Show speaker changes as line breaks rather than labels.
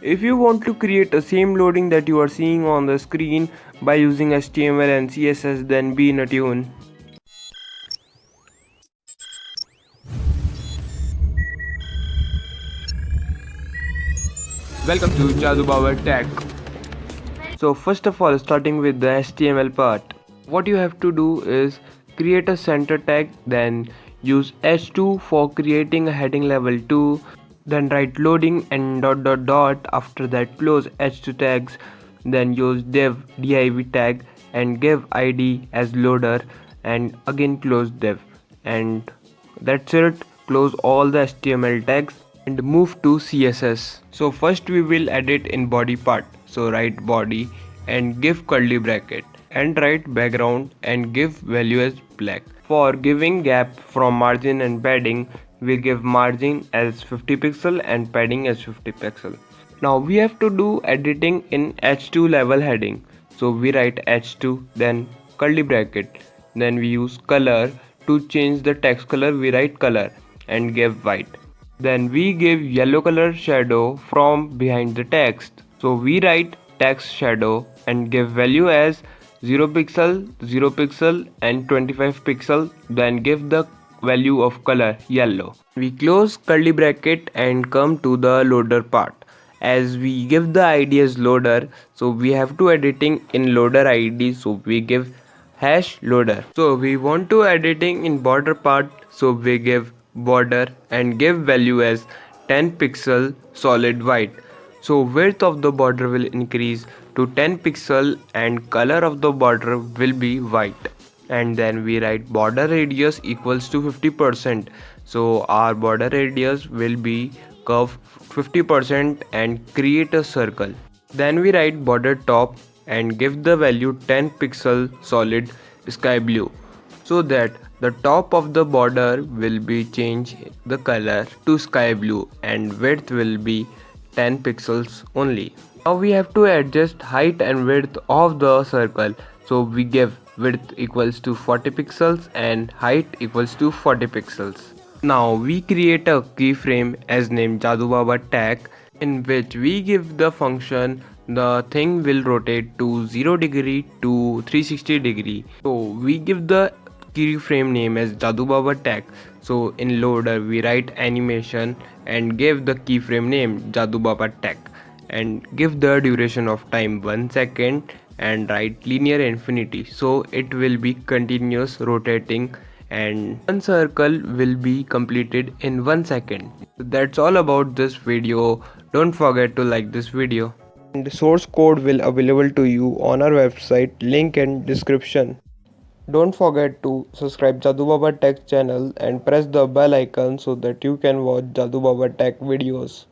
If you want to create the same loading that you are seeing on the screen by using HTML and CSS, then be in a tune. Welcome to Jadubaba Tech. So first of all, starting with the HTML part, what you have to do is create a center tag, then use h2 for creating a heading level 2, then write loading and dot dot dot. After that, close h2 tags, then use div tag and give id as loader, and again close div, and that's it. Close all the HTML tags and move to CSS. So first we will edit in body part. So write body and give curly bracket and write background and give value as black. For giving gap from margin and padding, we give margin as 50 pixel and padding as 50 pixel. Now we have to do editing in h2 level heading. So we write h2, then curly bracket, then we use color. To change the text color, we write color and give white. Then we give yellow color shadow from behind the text. So we write text shadow and give value as 0 pixel, 0 pixel and 25 pixel. Then give the value of color yellow. We close curly bracket and come to the loader part. As we give the id as loader, so we have to editing in loader id, so we give hash loader. So we want to editing in border part, so we give border and give value as 10 pixel solid white. So width of the border will increase to 10 pixel and color of the border will be white. And then we write border radius equals to 50%. So our border radius will be curve 50% and create a circle. Then we write border top and give the value 10 pixel solid sky blue, so that the top of the border will be change the color to sky blue and width will be 10 pixels only. Now we have to adjust height and width of the circle, so we give width equals to 40 pixels and height equals to 40 pixels. Now we create a keyframe as named Jadubaba Tech, in which we give the function the thing will rotate to 0 degree to 360 degree. So we give the keyframe name as Jadubaba Tech. So in loader we write animation and give the keyframe name Jadubaba Tech and give the duration of time 1 second and write linear infinity, so it will be continuous rotating and one circle will be completed in 1 second. That's all about this video. Don't forget to like this video. And the source code will available to you on our website, link in description. Don't forget to subscribe Jadubaba Tech channel and press the bell icon so that you can watch Jadubaba Tech videos.